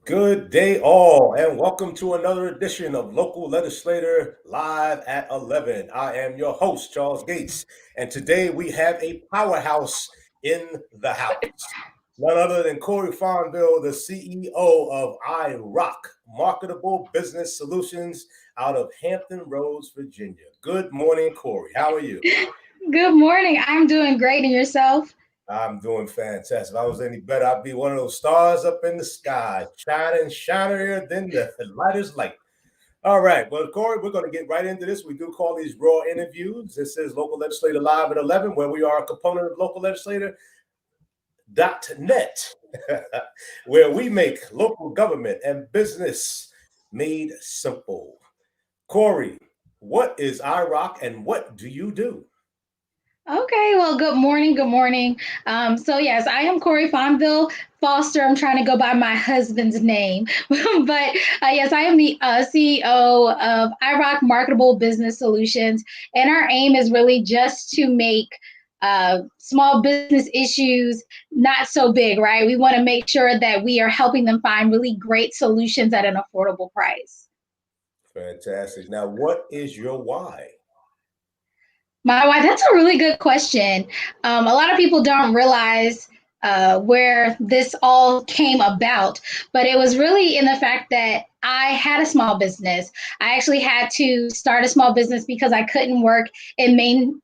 Good day, all, and welcome to another edition of Local Legislator Live at 11. I am your host, Charles Gates, and today we have a powerhouse in the house. None other than Cori Fonville, the CEO of IROC Marketable Business Solutions out of Hampton Roads, Virginia. Good morning, Cori. How are you? Good morning. I'm doing great. And yourself? I'm doing fantastic. If I was any better, I'd be one of those stars up in the sky, shining shinier than the lightest light. All right. Well, Cori, we're going to get right into this. We do call these raw interviews. This is Local Legislator Live at 11, where we are a component of locallegislator.net, where we make local government and business made simple. Cori, what is IROC and what do you do? Okay, well, good morning. Good morning. Yes, I am Cori Fonville Foster. I'm trying to go by my husband's name. But yes, I am the CEO of IROC Marketable Business Solutions. And our aim is really just to make small business issues not so big, right? We want to make sure that we are helping them find really great solutions at an affordable price. Fantastic. Now, what is your why? My wife, that's a really good question. A lot of people don't realize where this all came about, but it was really in the fact that I had a small business. I actually had to start a small business because I couldn't work in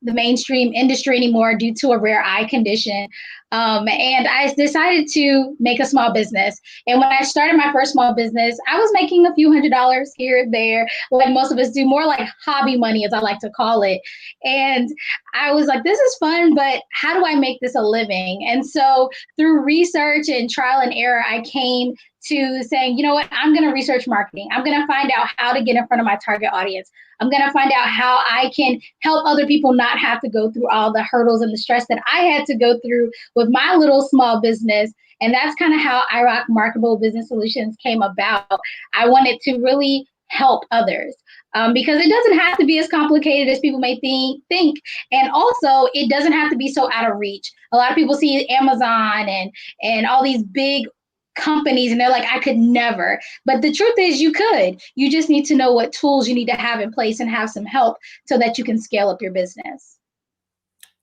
the mainstream industry anymore due to a rare eye condition. And I decided to make a small business. And when I started my first small business, I was making a few $100s here and there, like most of us do, more like hobby money, as I like to call it. And I was like, this is fun, but how do I make this a living? And so through research and trial and error, I came to saying, you know what, I'm going to research marketing. I'm going to find out how to get in front of my target audience. I'm going to find out how I can help other people not have to go through all the hurdles and the stress that I had to go through with my little small business. And that's kind of how IROC Marketable Business Solutions came about. I wanted to really help others. Because it doesn't have to be as complicated as people may think. And also, it doesn't have to be so out of reach. A lot of people see Amazon and all these big companies and they're like, I could never. But the truth is you could. You just need to know what tools you need to have in place and have some help so that you can scale up your business.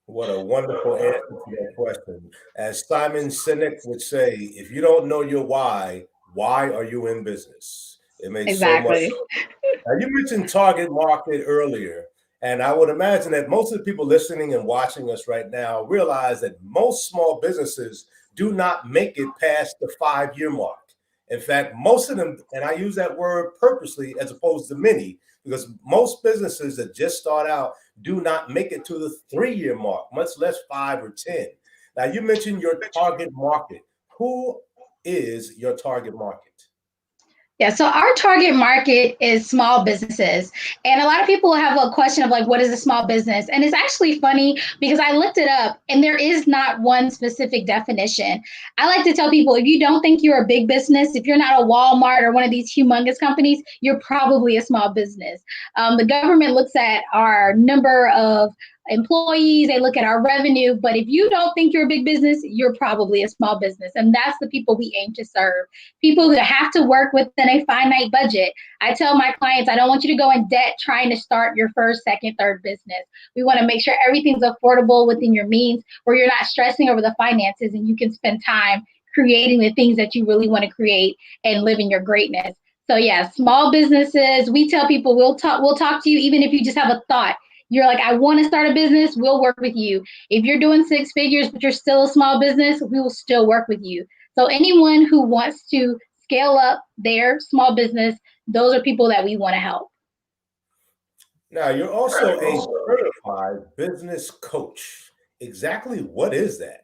What a wonderful answer to that question. As Simon Sinek would say, if you don't know your why are you in business? It makes so much Exactly. sense. Now, you mentioned target market earlier, and I would imagine that most of the people listening and watching us right now realize that most small businesses do not make it past the 5-year mark. In fact, most of them, and I use that word purposely as opposed to many, because most businesses that just start out do not make it to the 3-year mark, much less 5 or 10. Now, you mentioned your target market. Who is your target market? Yeah, so our target market is small businesses. And a lot of people have a question of like, what is a small business? And it's actually funny because I looked it up and there is not one specific definition. I like to tell people if you don't think you're a big business, if you're not a Walmart or one of these humongous companies, you're probably a small business. The government looks at our number of employees, they look at our revenue, but if you don't think you're a big business, you're probably a small business. And that's the people we aim to serve. People that have to work within a finite budget. I tell my clients, I don't want you to go in debt trying to start your first, second, third business. We want to make sure everything's affordable within your means where you're not stressing over the finances and you can spend time creating the things that you really want to create and living your greatness. So yeah, small businesses, we tell people we'll talk to you even if you just have a thought. You're like, I want to start a business, we'll work with you. If you're doing 6 figures, but you're still a small business, we will still work with you. So anyone who wants to scale up their small business, those are people that we want to help. Now, you're also a certified business coach. Exactly what is that?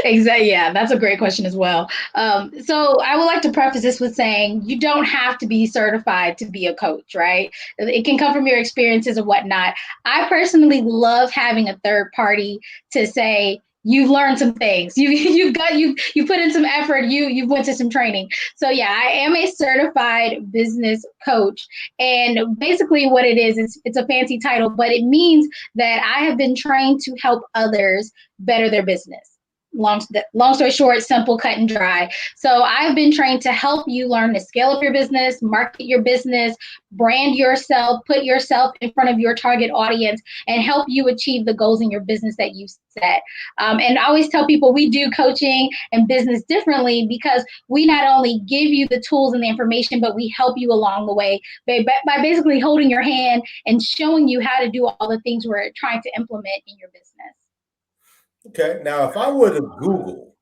Exactly. Yeah, that's a great question as well. So I would like to preface this with saying you don't have to be certified to be a coach, right? It can come from your experiences and whatnot. I personally love having a third party to say, you've learned some things. You put in some effort. You went to some training. So yeah, I am a certified business coach, and basically what it is, it's a fancy title, but it means that I have been trained to help others better their business. long story short, simple, cut and dry. So I've been trained to help you learn to scale up your business, market your business, brand yourself, put yourself in front of your target audience, and help you achieve the goals in your business that you set. And I always tell people we do coaching and business differently because we not only give you the tools and the information, but we help you along the way by basically holding your hand and showing you how to do all the things we're trying to implement in your business. Okay, now if I were to Google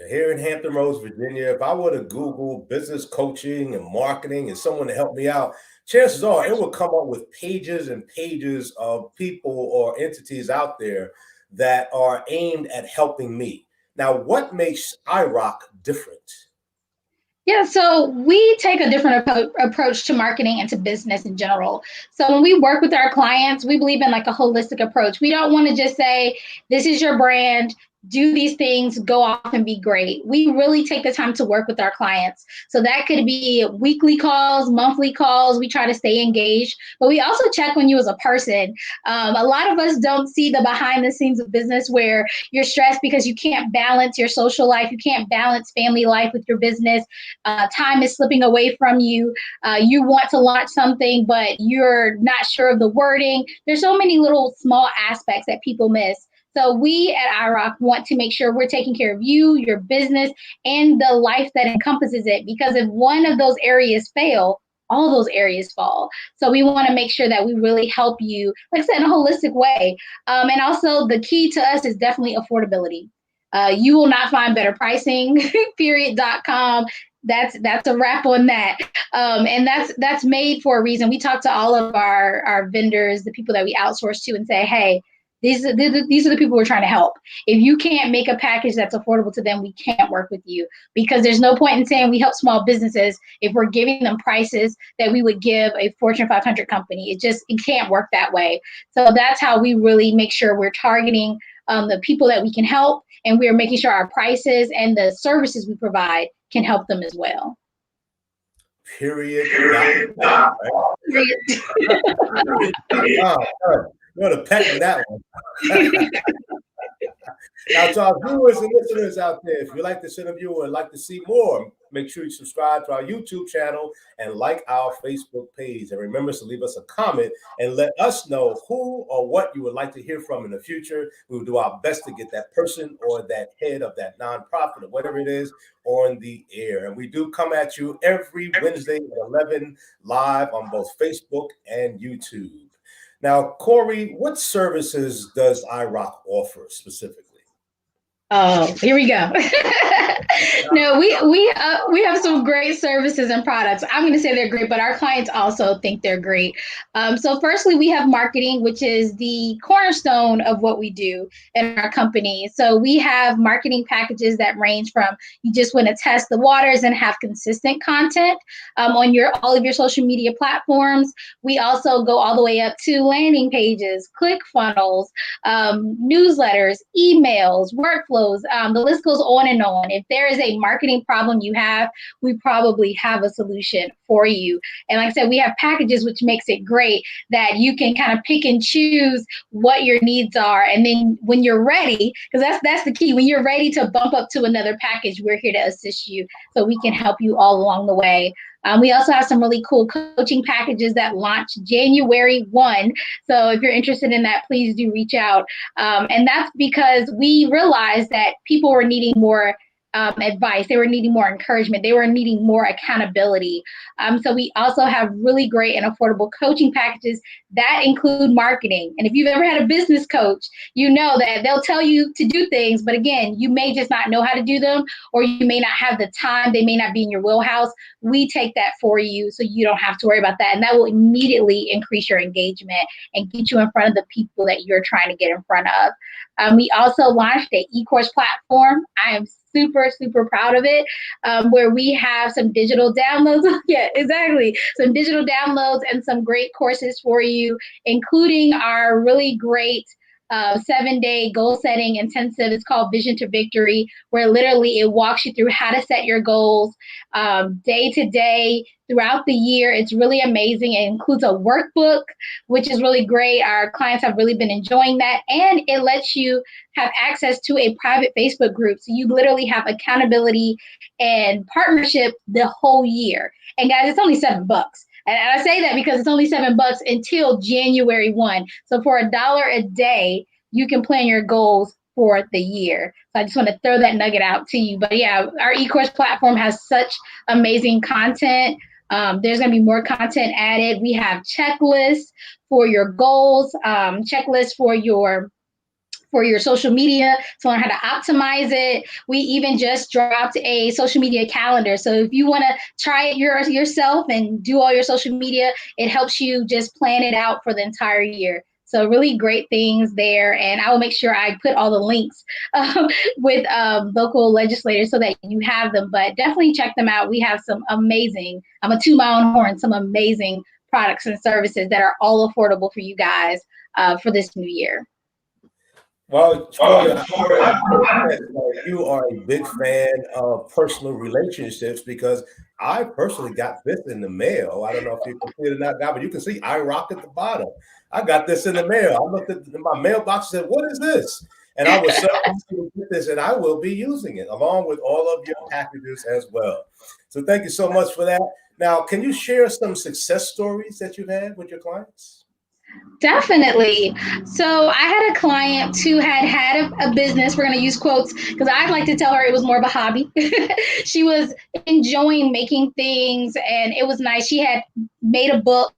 here in Hampton Roads, Virginia, if I were to Google business coaching and marketing and someone to help me out, chances are it will come up with pages and pages of people or entities out there that are aimed at helping me. Now, what makes IROC different? Yeah, so we take a different approach to marketing and to business in general. So when we work with our clients, we believe in like a holistic approach. We don't want to just say, this is your brand, do these things, go off and be great. We really take the time to work with our clients. So that could be weekly calls, monthly calls. We try to stay engaged, but we also check on you as a person. A lot of us don't see the behind the scenes of business where you're stressed because you can't balance your social life. You can't balance family life with your business. Time is slipping away from you. You want to launch something, but you're not sure of the wording. There's so many little small aspects that people miss. So we at IROC want to make sure we're taking care of you, your business, and the life that encompasses it. Because if one of those areas fail, all those areas fall. So we want to make sure that we really help you, like I said, in a holistic way. And also the key to us is definitely affordability. You will not find better pricing, period.com. That's a wrap on that. And that's made for a reason. We talk to all of our vendors, the people that we outsource to, and say, hey, these are the people we're trying to help. If you can't make a package that's affordable to them, we can't work with you, because there's no point in saying we help small businesses if we're giving them prices that we would give a Fortune 500 company. It can't work that way. So that's how we really make sure we're targeting the people that we can help, and we're making sure our prices and the services we provide can help them as well. Period. You're going to patent that one. Now, to our viewers and listeners out there, if you like this interview or like to see more, make sure you subscribe to our YouTube channel and like our Facebook page. And remember to leave us a comment and let us know who or what you would like to hear from in the future. We will do our best to get that person or that head of that nonprofit or whatever it is on the air. And we do come at you every Wednesday at 11 live on both Facebook and YouTube. Now, Cori, what services does IROC offer specifically? Oh, here we go. No, we have some great services and products. I'm going to say they're great, but our clients also think they're great. So firstly, we have marketing, which is the cornerstone of what we do in our company. So we have marketing packages that range from you just want to test the waters and have consistent content on all of your social media platforms. We also go all the way up to landing pages, click funnels, newsletters, emails, workflows. The list goes on and on. If there is a marketing problem you have, we probably have a solution for you. And like I said, we have packages, which makes it great that you can kind of pick and choose what your needs are. And then when you're ready, because that's the key, when you're ready to bump up to another package, we're here to assist you so we can help you all along the way. We also have some really cool coaching packages that launch January 1. So if you're interested in that, please do reach out. And that's because we realized that people were needing more advice. They were needing more encouragement. They were needing more accountability. So we also have really great and affordable coaching packages that include marketing. And if you've ever had a business coach, you know that they'll tell you to do things, but again, you may just not know how to do them, or you may not have the time. They may not be in your wheelhouse. We take that for you so you don't have to worry about that. And that will immediately increase your engagement and get you in front of the people that you're trying to get in front of. We also launched an e-course platform. I am super, super proud of it, where we have some digital downloads. Yeah, exactly. Some digital downloads and some great courses for you, including our really great 7-day goal setting intensive. It's called Vision to Victory, where literally it walks you through how to set your goals day to day throughout the year. It's really amazing. It includes a workbook, which is really great. Our clients have really been enjoying that. And it lets you have access to a private Facebook group. So you literally have accountability and partnership the whole year. And guys, it's only $7. And I say that because it's only $7 until January 1. So for $1 a day, you can plan your goals for the year. So I just want to throw that nugget out to you. But yeah, our e-course platform has such amazing content. There's going to be more content added. We have checklists for your goals, checklists for your social media to learn how to optimize it. We even just dropped a social media calendar. So if you want to try it yourself and do all your social media, it helps you just plan it out for the entire year. So really great things there. And I will make sure I put all the links with local legislators so that you have them. But definitely check them out. We have some amazing, I'm a toot my own horn, some amazing products and services that are all affordable for you guys for this new year. Well, you are a big fan of personal relationships because I personally got this in the mail. I don't know if you can see it or not, but you can see IROC at the bottom. I got this in the mail. I looked at my mailbox and said, "What is this?" And I was so happy to get this, and I will be using it along with all of your packages as well. So thank you so much for that. Now, can you share some success stories that you've had with your clients? Definitely. So I had a client who had a business. We're going to use quotes because I'd like to tell her it was more of a hobby. She was enjoying making things and it was nice. She had made a book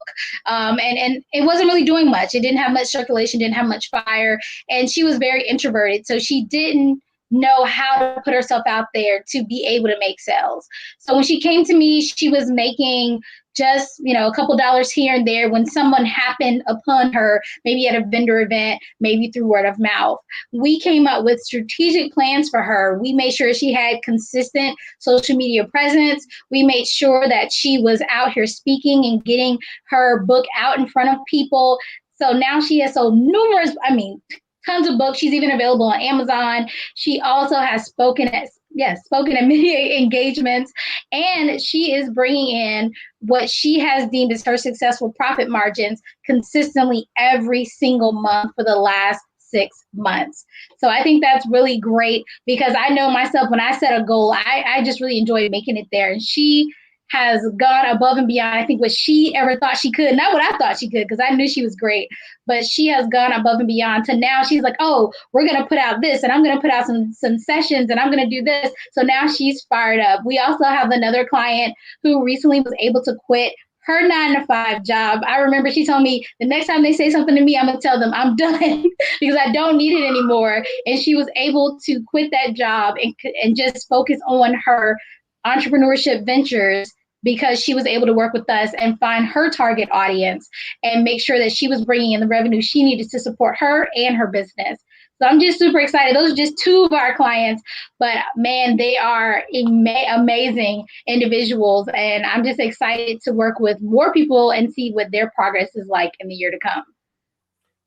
and it wasn't really doing much. It didn't have much circulation, didn't have much fire. And she was very introverted. So she didn't know how to put herself out there to be able to make sales. So when she came to me, she was making just, a couple dollars here and there when someone happened upon her, maybe at a vendor event, maybe through word of mouth. We came up with strategic plans for her. We made sure she had consistent social media presence. We made sure that she was out here speaking and getting her book out in front of people. So now she has tons of books. She's even available on Amazon. She also has spoken at many engagements, and she is bringing in what she has deemed as her successful profit margins consistently every single month for the last 6 months. So I think that's really great because I know myself when I set a goal, I just really enjoy making it there. And she has gone above and beyond, I think, what she ever thought she could. Not what I thought she could, because I knew she was great, but she has gone above and beyond to now she's like, oh, we're going to put out this and I'm going to put out some sessions and I'm going to do this. So now she's fired up. We also have another client who recently was able to quit her 9-to-5 job. I remember she told me the next time they say something to me, I'm going to tell them I'm done because I don't need it anymore. And she was able to quit that job and just focus on her entrepreneurship ventures because she was able to work with us and find her target audience and make sure that she was bringing in the revenue she needed to support her and her business. So I'm just super excited. Those are just 2 of our clients, but man, they are amazing individuals. And I'm just excited to work with more people and see what their progress is like in the year to come.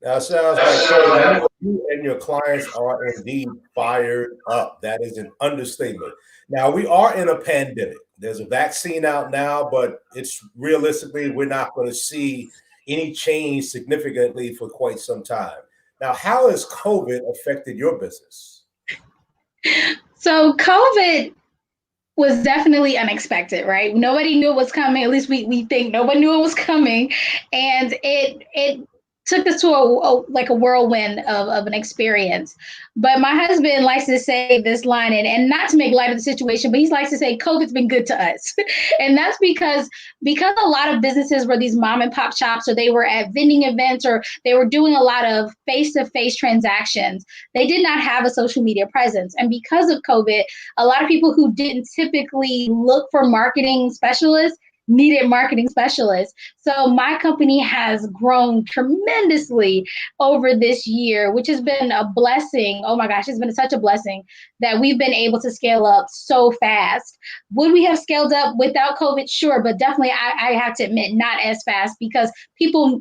Now, it sounds like you and your clients are indeed fired up. That is an understatement. Now, we are in a pandemic. There's a vaccine out now, but it's realistically, we're not going to see any change significantly for quite some time. Now, how has COVID affected your business? So COVID was definitely unexpected, right? Nobody knew it was coming. At least we think nobody knew it was coming. And it took us to a whirlwind of an experience. But my husband likes to say this line, and not to make light of the situation, but he likes to say COVID's been good to us. And that's because a lot of businesses were these mom and pop shops, or they were at vending events, or they were doing a lot of face-to-face transactions. They did not have a social media presence. And because of COVID, a lot of people who didn't typically look for marketing specialists needed marketing specialists. So my company has grown tremendously over this year, which has been a blessing. Oh my gosh, it's been such a blessing that we've been able to scale up so fast. Would we have scaled up without COVID? Sure, but definitely I have to admit not as fast because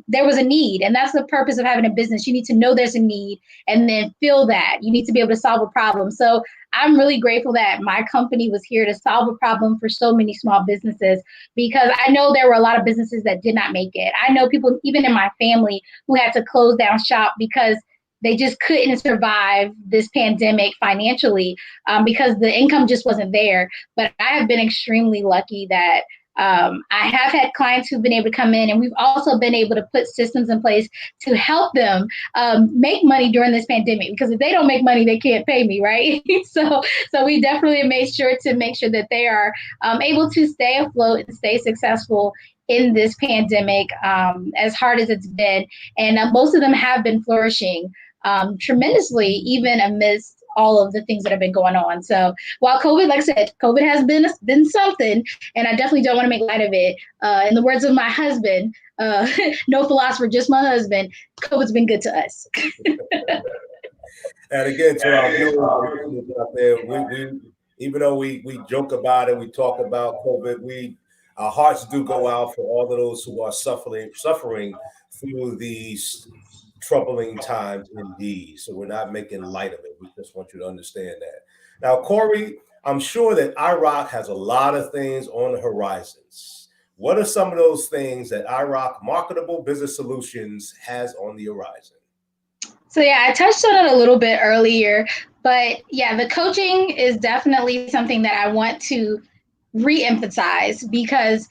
there was a need. And that's the purpose of having a business. You need to know there's a need and then fill that. You need to be able to solve a problem. So I'm really grateful that my company was here to solve a problem for so many small businesses, because I know there were a lot of businesses that did not make it. I know people, even in my family, who had to close down shop because they just couldn't survive this pandemic financially, because the income just wasn't there. But I have been extremely lucky that I have had clients who've been able to come in, and we've also been able to put systems in place to help them make money during this pandemic, because if they don't make money, they can't pay me, right? So we definitely made sure that they are able to stay afloat and stay successful in this pandemic, as hard as it's been. And most of them have been flourishing tremendously, even amidst all of the things that have been going on. So while COVID, like I said, COVID has been something, and I definitely don't want to make light of it. In the words of my husband, no philosopher, just my husband, COVID's been good to us. And again, to our viewers out there, we even though we joke about it, we talk about COVID, our hearts do go out for all of those who are suffering through these troubling times indeed. So we're not making light of it. We just want you to understand that. Now, Cori, I'm sure that IROC has a lot of things on the horizons. What are some of those things that IROC Marketable Business Solutions has on the horizon? So yeah, I touched on it a little bit earlier, but yeah, the coaching is definitely something that I want to re-emphasize, because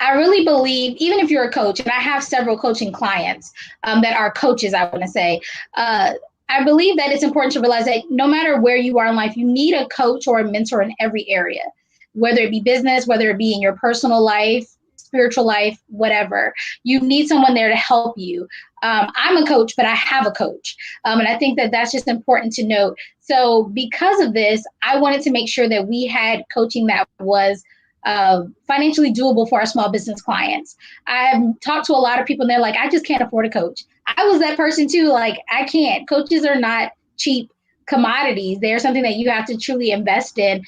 I really believe, even if you're a coach, and I have several coaching clients that are coaches, I want to say, I believe that it's important to realize that no matter where you are in life, you need a coach or a mentor in every area, whether it be business, whether it be in your personal life, spiritual life, whatever. You need someone there to help you. I'm a coach, but I have a coach. And I think that that's just important to note. So because of this, I wanted to make sure that we had coaching that was financially doable for our small business clients. I've talked to a lot of people and they're like, I just can't afford a coach. I was that person too. Like, I can't. Coaches are not cheap commodities. They're something that you have to truly invest in.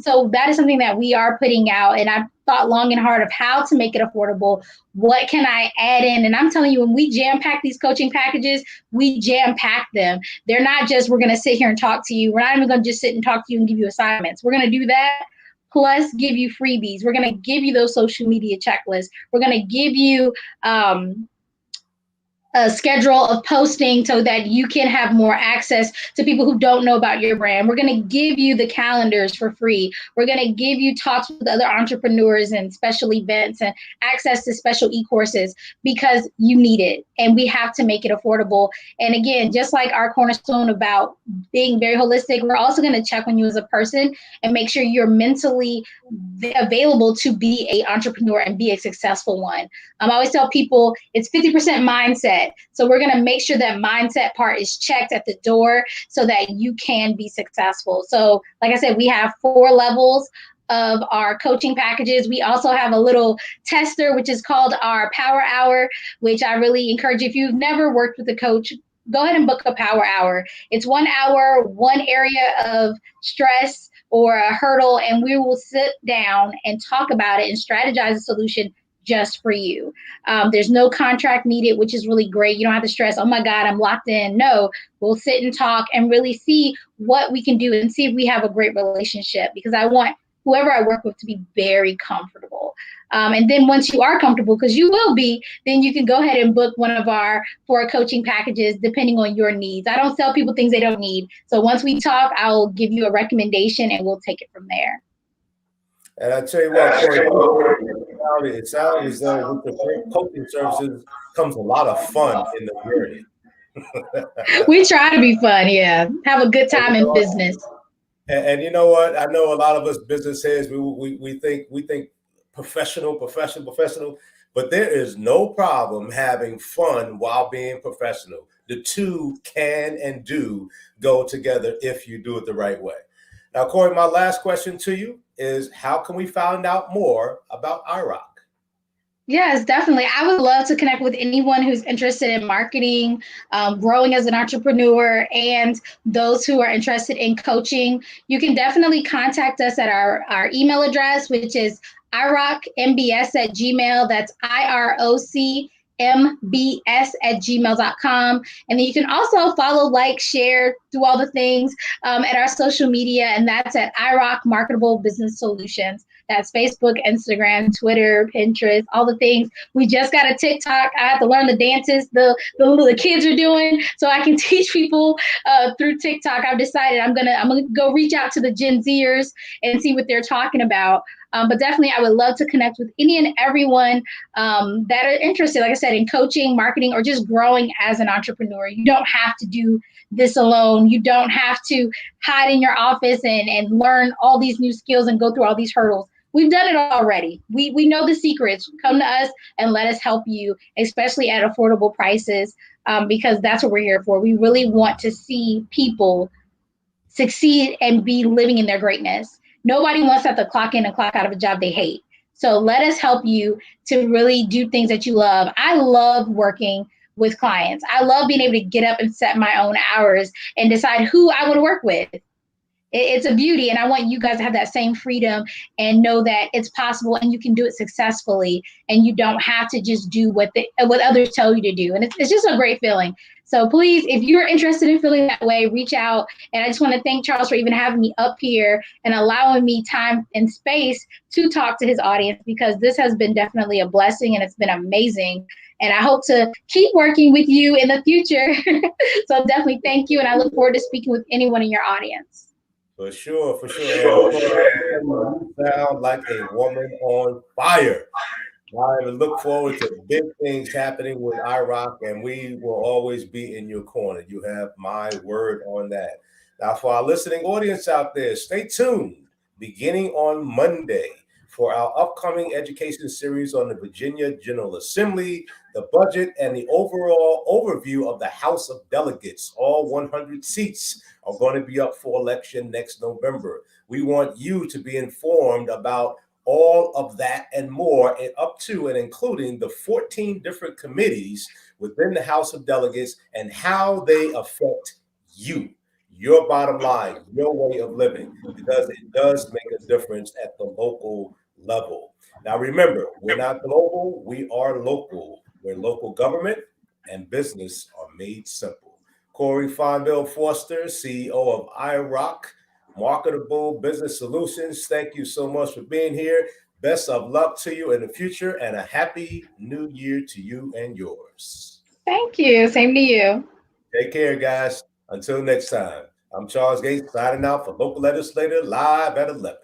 So that is something that we are putting out. And I've thought long and hard of how to make it affordable. What can I add in? And I'm telling you, when we jam pack these coaching packages, we jam pack them. They're not just, we're going to sit here and talk to you. We're not even going to just sit and talk to you and give you assignments. We're going to do that, plus give you freebies. We're going to give you those social media checklists. We're going to give you a schedule of posting so that you can have more access to people who don't know about your brand. We're going to give you the calendars for free. We're going to give you talks with other entrepreneurs and special events and access to special e-courses, because you need it and we have to make it affordable. And again, just like our cornerstone about being very holistic, we're also going to check on you as a person and make sure you're mentally available to be an entrepreneur and be a successful one. I always tell people it's 50% mindset. So we're going to make sure that mindset part is checked at the door so that you can be successful. So like I said, we have 4 levels of our coaching packages. We also have a little tester, which is called our Power Hour, which I really encourage you. If you've never worked with a coach, go ahead and book a Power Hour. It's 1 hour, one area of stress or a hurdle, and we will sit down and talk about it and strategize a solution just for you. There's no contract needed, which is really great. You don't have to stress, oh my God, I'm locked in. No, we'll sit and talk and really see what we can do and see if we have a great relationship, because I want whoever I work with to be very comfortable. And then once you are comfortable, because you will be, then you can go ahead and book one of our 4 coaching packages depending on your needs. I don't sell people things they don't need. So once we talk, I'll give you a recommendation and we'll take it from there. And I tell you what, Cori, it sounds as though with the coaching services comes a lot of fun in the journey. We try to be fun, yeah. Have a good time in business. And you know what? I know a lot of us business heads, we think professional, but there is no problem having fun while being professional. The two can and do go together if you do it the right way. Now, Cori, my last question to you is, how can we find out more about IROC? Yes, definitely. I would love to connect with anyone who's interested in marketing, growing as an entrepreneur, and those who are interested in coaching. You can definitely contact us at our email address, which is irocmbs@gmail. That's irocmbs@gmail.com. And then you can also follow, like, share, do all the things at our social media, and that's at IROC Marketable Business Solutions. That's Facebook, Instagram, Twitter, Pinterest, all the things. We just got a TikTok. I have to learn the dances the kids are doing so I can teach people through TikTok. I've decided I'm gonna go reach out to the Gen Zers and see what they're talking about. But definitely, I would love to connect with any and everyone that are interested, like I said, in coaching, marketing, or just growing as an entrepreneur. You don't have to do this alone. You don't have to hide in your office and learn all these new skills and go through all these hurdles. We've done it already. We know the secrets. Come to us and let us help you, especially at affordable prices, because that's what we're here for. We really want to see people succeed and be living in their greatness. Nobody wants to have to clock in and clock out of a job they hate. So let us help you to really do things that you love. I love working with clients. I love being able to get up and set my own hours and decide who I want to work with. It's a beauty, and I want you guys to have that same freedom and know that it's possible and you can do it successfully, and you don't have to just do what others tell you to do. And it's just a great feeling. So please, if you're interested in feeling that way, reach out. And I just want to thank Charles for even having me up here and allowing me time and space to talk to his audience, because this has been definitely a blessing and it's been amazing. And I hope to keep working with you in the future. So definitely thank you. And I look forward to speaking with anyone in your audience. For sure, for sure. And you sound like a woman on fire. I look forward to big things happening with IROC, and we will always be in your corner. You have my word on that. Now, for our listening audience out there, stay tuned beginning on Monday for our upcoming education series on the Virginia General Assembly, the budget, and the overall overview of the House of Delegates. All 100 seats are going to be up for election next November. We want you to be informed about all of that and more, and up to and including the 14 different committees within the House of Delegates and how they affect you, your bottom line, your way of living, because it does make a difference at the local level. Now, remember, we're not global, we are local. Where local government and business are made simple. Cori Fonville Foster, CEO of IROC Marketable Business Solutions. Thank you so much for being here. Best of luck to you in the future, and a happy new year to you and yours. Thank you. Same to you. Take care, guys. Until next time, I'm Charles Gates signing out for Local Legislator Live at 11.